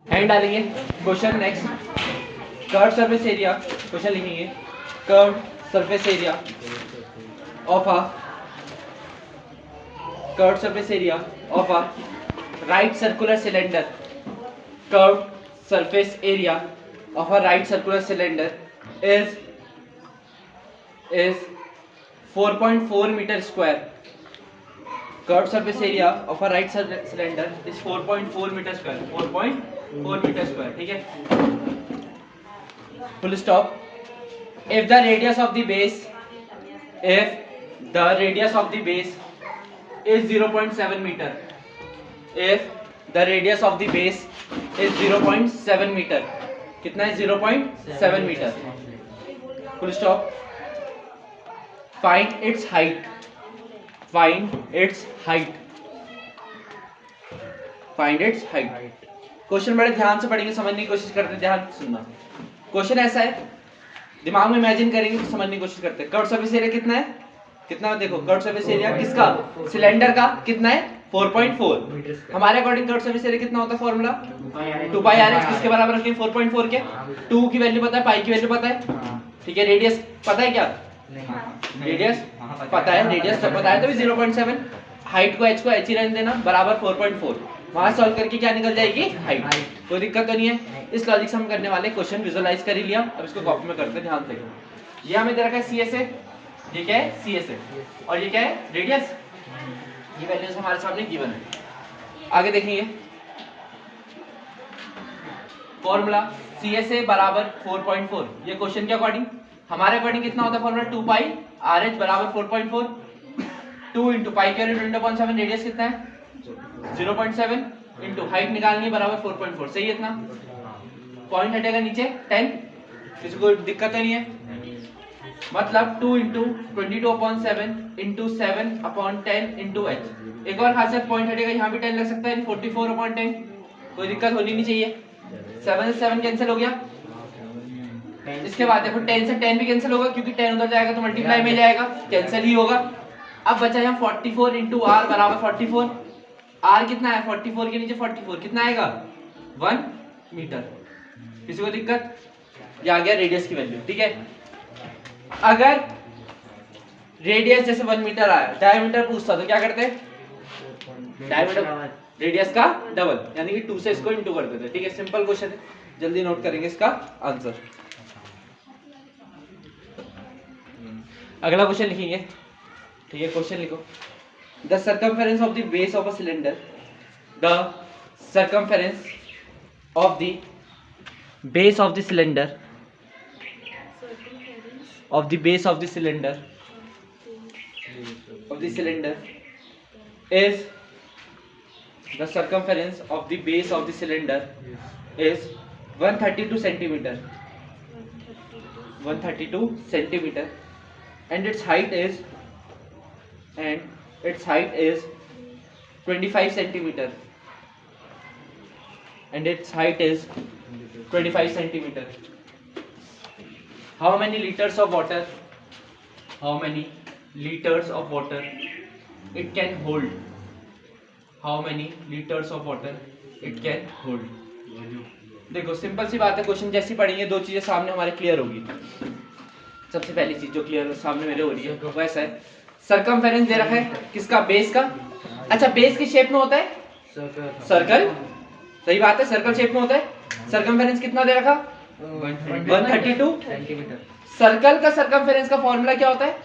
And डालेंगे। Question next, curve surface area, question लिखेंगे curve surface area of a curve surface area of a right circular cylinder, curve surface area of a right circular cylinder is 4.4 meter square. Curved surface area of a right cylinder is 4.4 meter square. 4.4 meter square. ठीक है, full stop. If the radius of the base is 0.7 meter, if the radius of the base is 0.7 meter, कितना है 0.7 metre, full stop. Find its height, find its height, find its height. Question बड़े ध्यान से पढ़ेंगे, समझने की कोशिश करते हैं, ध्यान सुनना. क्वेश्चन ऐसा है, दिमाग में इमेजिन करेंगे तो समझने की कोशिश करते हैं. कर्व सरफेस एरिया कितना है, कितना देखो, कर्व सरफेस एरिया किसका, सिलेंडर का कितना है 4.4. हमारे अकॉर्डिंग कर्व सरफेस एरिया कितना होता है, फॉर्मूला 2 पाई आर एच. किसके बराबर रखें 4.4 के, 2 की वैल्यू पता है, पाई की वैल्यू पता है, ठीक है. रेडियस पता है क्या, रेडियस पता है, रेडियस जब पता है तो भी 0.7. हाइट को h ही रहने देना, बराबर 4.4. वहां सॉल्व करके क्या निकल जाएगी, हाइट. कोई दिक्कत तो नहीं है. इस लॉजिक से हम करने वाले क्वेश्चन विजुअलाइज कर ही लिया. अब इसको कॉपी में करते हैं, ध्यान से. ये हमें दे रखा है CSA, ये क्या है CSA, और ये क्या है रेडियस. ये वैल्यूज हमारे सामने गिवन है. आगे देखेंगे फॉर्मूला CSA बराबर 4.4. ये क्वेश्चन के अकॉर्डिंग, हमारे अकॉर्डिंग कितना होता है फॉर्मूला 2 पाई RH बराबर 4.4. 2 इंटू पाई के 20.7, रेडियस कितना है 0.7, इंटू हाइट निकालनी है बराबर 4.4. सही है इतना. पॉइंट हटेगा नीचे 10, किसी को दिक्कत तो नहीं है. मतलब 2 इंटू 22/7 इंटू 7/10 इंटू h. एक और खासियत, पॉइंट हटेगा, यहाँ भी 10 लग सकता है, 44/10. कोई दिक्कत होनी नहीं चाहिए. 7 से 7 कैंसिल हो गया. इसके बाद देखो 10 से 10 भी कैंसिल होगा, क्योंकि 10 उधर जाएगा तो मल्टीप्लाई में जाएगा, कैंसिल ही होगा. अब बचा यहाँ 44 इंटू आर बराबर 44. आर कितना है 44 के नीचे 44 कितना आएगा 1 मीटर. किसी को दिक्कत, ये आ गया रेडियस की वैल्यू. ठीक है, अगर रेडियस जैसे 1 मीटर आया, डायमीटर पूछता तो क्या करते, डायमीटर रेडियस का डबल, यानी कि 2 से इसको इंटू कर देते. ठीक है, सिंपल क्वेश्चन है, जल्दी नोट करेंगे इसका आंसर. अगला क्वेश्चन लिखेंगे. ठीक है, क्वेश्चन लिखो. The circumference of the base of a cylinder, the circumference of the base of the cylinder, of the base of the cylinder is, the circumference of the base of the cylinder is 132 centimeter, 132 centimeter, and its height is 25 centimeter, and its height is 25 centimeter. How many liters of water, how many liters of water it can hold, how many liters of water it can hold. देखो simple सी बात है, question जैसी पढ़ेंगे दो चीजें सामने हमारे clear होगी. सबसे पहली चीज जो क्लियर सामने मेरे हो रही है वो ऐसा है, सर्कमफेरेंस दे रखा है किसका, बेस का. अच्छा, बेस की शेप में होता है सर्कल, सही बात है, सर्कल शेप में होता है. सर्कमफेरेंस कितना दे रखा 132 सेंटीमीटर. सर्कल का सर्कमफेरेंस का फॉर्मूला क्या होता है,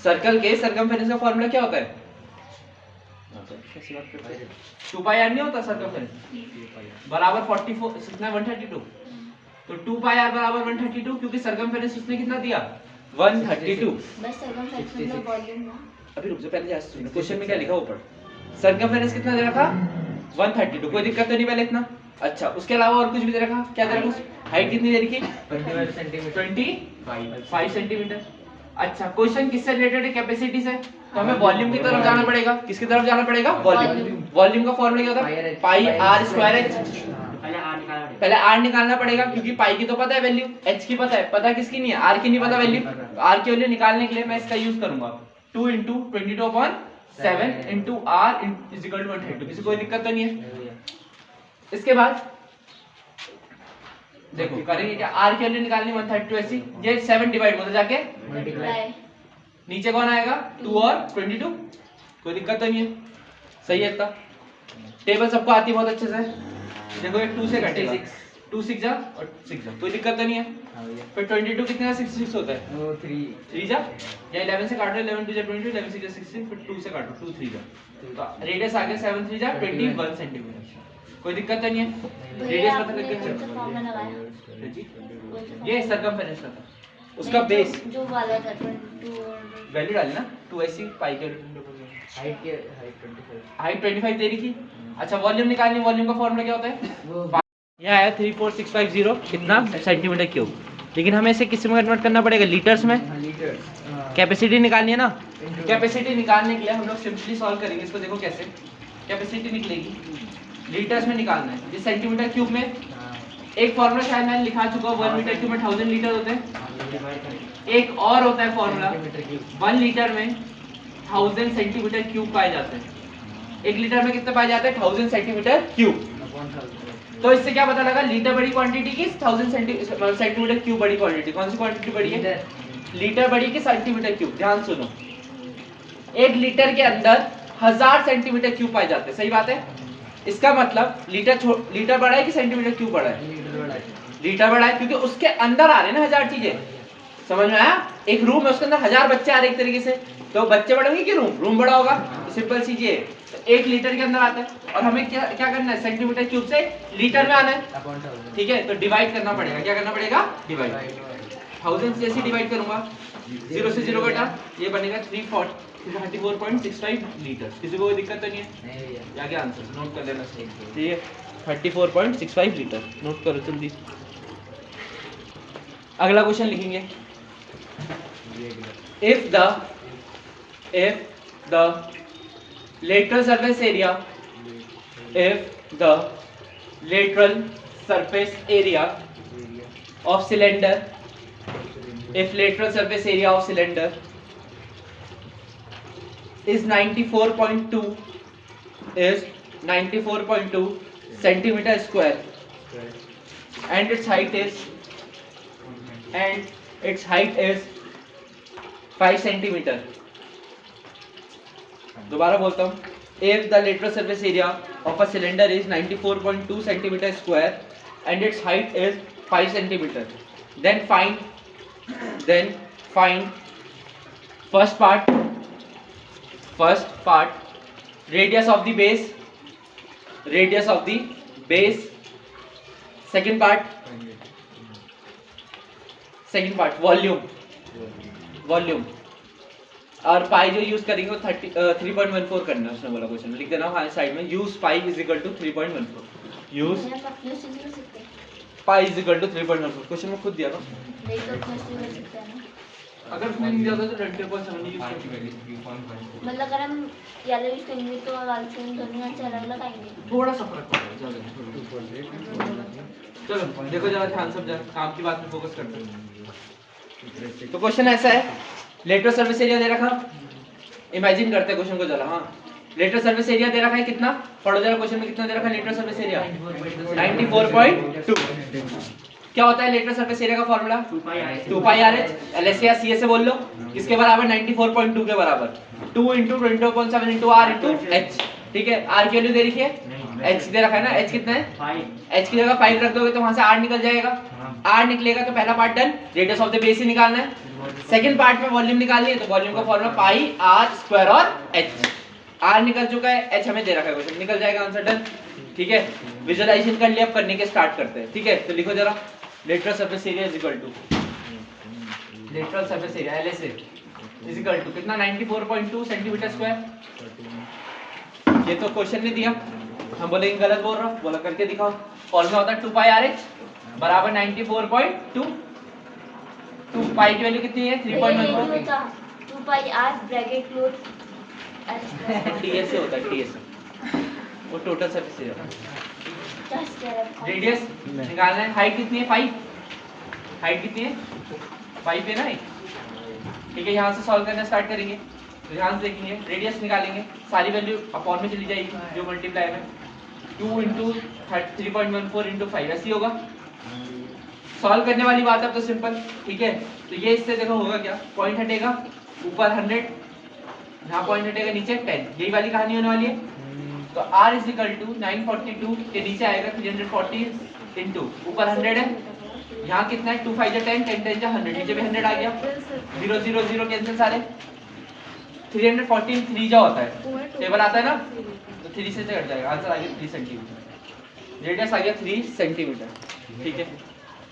सर्कल के सर्कमफेरेंस का फॉर्मूला क्या होता है, 2 पाई आर नहीं होता सर्कमफेरेंस बराबर 44 कितना 132. तो 2 पाई आर बराबर 132, क्योंकि सर्कमफेरेंस उसने कितना दिया 132. बस सर्कमफेरेंस मतलब वॉल्यूम ना. अभी रुक जाओ, पहले सुनो क्वेश्चन में क्या लिखा ऊपर. सर्कमफेरेंस कितना दे रखा 132, कोई दिक्कत तो नहीं पहले इतना. अच्छा, उसके अलावा और कुछ भी दे रखा, क्या दे रखा, हाइट कितनी दे रखी 25 सेंटीमीटर. अच्छा, क्वेश्चन किससे रिलेटेड है, कैपेसिटी से, तो हमें वॉल्यूम की तरफ जाना पड़ेगा. किसकी तरफ जाना पड़ेगा, वॉल्यूम. वॉल्यूम का फॉर्मूला क्या होता है, पाई आर स्क्वायर एच. पहले आर निकालना पड़ेगा, क्योंकि पाई की तो पता है वैल्यू, एच की पता है, पता किसकी नहीं है, आर की नहीं पता वैल्यू. आर की वैल्यू निकालने के लिए मैं इसका यूज करूंगा 2 into 22/7 into r is equal to 132. किसी कोई दिक्कत तो नहीं है. इसके बाद देखो करेंगे क्या, आर की वैल्यू निकालनी 132 ये 7 डिवाइड होता जाके मल्टीप्लाई नीचे कौन आएगा 2 और 22, कोई दिक्कत तो नहीं है, सही है इतना। टेबल सबको आती है बहुत अच्छे से, देखो ये 2 से कटेगा 2 6 जा और 6 जा, कोई दिक्कत तो नहीं है। फिर 22 कितने का 66 होता है 3 जा, या 11 से काटो 11 2 जा 22 11 6 जा 16, फिर 2 से काटो 2 3 जा, तो रेडियस आ गया 7 3 जा 21 सेंटीमीटर, कोई दिक्कत तो नहीं है। रेडियस पता लग गया, फॉर्म में लगाया ये सर्कमफेरेंस का था, उसका बेस जो वाला था 22 वैल्यू डाली ना 2 ऐसी पाई के हाइट 25 दे रही थी। अच्छा वॉल्यूम निकालनी, वॉल्यूम का फॉर्मूला क्या होता है, यहाँ आया 34650 कितना सेंटीमीटर क्यूब, लेकिन हमें इसे किस में कन्वर्ट करना पड़ेगा, लीटर्स में। कैपेसिटी निकालनी है ना, कैपेसिटी निकालने के लिए हम लोग सिंपली सॉल्व करेंगे इसको, देखो कैसे कैपेसिटी निकलेगी, लीटर्स में निकालना है, ये सेंटीमीटर क्यूब में एक फॉर्मूला शायद मैंने लिखा चुका हूं, 1 मीटर क्यूब में 1000 लीटर होते हैं। एक और होता है फॉर्मूला 1 लीटर में 1000 सेंटीमीटर क्यूब पाए जाते हैं। 1 लीटर में कितने पाए जाते हैं 1000 सेंटीमीटर क्यूब। तो इससे क्या पता लगा, लीटर बड़ी क्वांटिटी की 1000 सेंटीमीटर क्यूब बड़ी क्वांटिटी, कौन सी क्वांटिटी बड़ी है, लीटर बड़ी की सेंटीमीटर क्यूब। ध्यान सुनो, 1 लीटर के अंदर 1000 सेंटीमीटर क्यूब पाए जाते हैं, सही बात है। इसका मतलब लीटर बड़ा है कि सेंटीमीटर क्यूब बड़ा है, लीटर बड़ा है, क्योंकि उसके अंदर आ रहे हैं ना 1000 चीजें, समझ में आया। एक रूम है उसके अंदर 1000 बच्चे आ रहे हैं एक तरीके से, तो बच्चे बड़े होंगे कि रूम बड़ा होगा, सिंपल सी चीज है। तो 1 लीटर के अंदर आता है और हमें क्या करना है, सेंटीमीटर क्यूब से लीटर में आना है, ठीक है। तो डिवाइड करना पड़ेगा, क्या करना पड़ेगा, डिवाइड। 1000 से ऐसे डिवाइड करूंगा, 0 से 0 कटा, ये बनेगा 34.65 लीटर। किसी को कोई दिक्कत तो नहीं है, आगे आंसर नोट कर लेना, ठीक है 34.65 लीटर, नोट करो जल्दी। अगला क्वेश्चन लिखेंगे, if the lateral surface area of cylinder is 94.2 centimeter square and its height is 5 centimeter. दोबारा बोलता हूँ, if the lateral surface area of a cylinder is 94.2 centimeter square and its height is 5 centimeter, then find first part radius of the base, second part volume, और पाई जो use करेंगे वो 3.14 करना है, उसने बोला क्वेश्चन में, लिख देना हाँ साइड में, use pi is equal to 3.14, use pi is equal to 3.14, question में खुद दिया था, अगर उसने नहीं दिया होता तो 20.7 यूज करेंगे, मतलब अगर हम येलो यूज करेंगे तो लाल यूज दोनों अच्छा अलग लगाएंगे, थोड़ा सा फर्क पड़ेगा। चलो देखो जरा ध्यान से, काम की बात में फोकस करते हैं। तो क्वेश्चन ऐसा है, लेटरल सरफेस एरिया दे रखा, इमेजिन करते हैं क्वेश्चन को जरा। हाँ लेटरल सरफेस एरिया दे रखा है कितना, पढ़ो जरा क्वेश्चन में कितना दे रखा है लेटरल सरफेस एरिया 94.2। क्या होता है लेटरल सरफेस एरिया का फॉर्मूला 2 पाई RH, LS या CS से बोल लो, किसके बराबर 94.2 के बराबर, 2 × 20.7 × R × H, ठीक है। R की वैल्यू दे रखी है, H दे रखा है ना, H कितना है 5, H की जगह 5 रख दोगे तो वहां से R निकल जाएगा, R निकलेगा तो पहला part done, radius of the base ही निकालना है। सेकंड पार्ट में वॉल्यूम निकालनी है, तो वॉल्यूम का फॉर्मूला पाई R स्क्वायर और H, R निकल चुका है, H हमें दे रखा है, क्वेश्चन निकल जाएगा आंसर डन, ठीक है। विजुअलाइजेशन कर लिया, अब करने के स्टार्ट करते हैं, ठीक है। तो लिखो जरा, lateral surface area is equal to lateral surface area LSA is equal to कितना 94.2 सेंटीमीटर स्क्वायर। ये तो क्वेश्चन ने दिया, हम बोलेंगे गलत बोल रहा हूं, बोला करके दिखाओ। फॉर्मूला होता है 2 पाई RH बराबर 94.2, 2 पाई की वैल्यू कितनी है 3.14, 2 पाई R ब्रैकेट क्लोज TS से होता है, TS वो टोटल सरफेस एरिया। रेडियस निकालना है, हाइट कितनी है 5, हाइट कितनी है 5 है ना, ठीक है। यहाँ से सॉल्व करना स्टार्ट करेंगे, तो ध्यान से देखेंगे, रेडियस निकालेंगे, सारी वैल्यू अपॉन में चली जाएगी जो मल्टीप्लाई में, 2 इंटू 3.14 इंटू 5 ऐसी होगा। सॉल्व करने वाली बात है अब तो सिंपल, ठीक है। तो ये इससे देखो होगा क्या, पॉइंट हटेगा ऊपर 100, यहाँ पॉइंट हटेगा नीचे 10, यही वाली कहानी होने वाली है। तो r इज इक्वल टू 942 के नीचे आएगा 340 इंटू ऊपर 100 है, यहाँ कितना है 2 5 10 10 10 100, नीचे भी 100 आ गया, 0 0 0 कैंसिल सारे, 314 3 जा होता है, टेबल आता है ना, तो 3 से कट जाएगा, आंसर आ गया 3 सेंटीमीटर, रेडियस आ गया 3 सेंटीमीटर, ठीक है।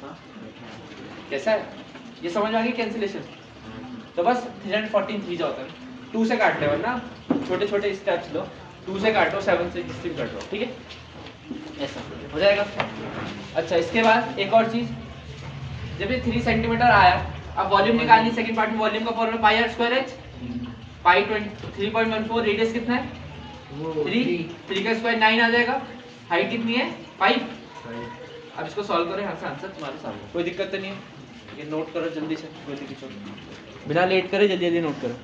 हाँ? कैसा है ये समझ में आ गई कैंसिलेशन। तो बस 314 3 जा होता है, 2 से काट ले, वरना छोटे छोटे स्टेप्स लो, 2 से काटो 7 से 16 काटो, ठीक है, ऐसा हो जाएगा। अच्छा इसके बाद एक और चीज, जब ये 3 सेंटीमीटर आया, अब वॉल्यूम निकालनी, सेकंड पार्ट में वॉल्यूम का formula pi r square h, pi 3.14, radius कितना है 3 का स्क्वायर 9 आ जाएगा, हाइट कितनी है 5। अब इसको सॉल्व करो, यहाँ से आंसर तुम्हारे सामने, कोई दिक्कत तो नहीं है, ये नोट करो जल्दी से, कोई दिक्कत बिना लेट करे जल्दी जल्दी नोट करो।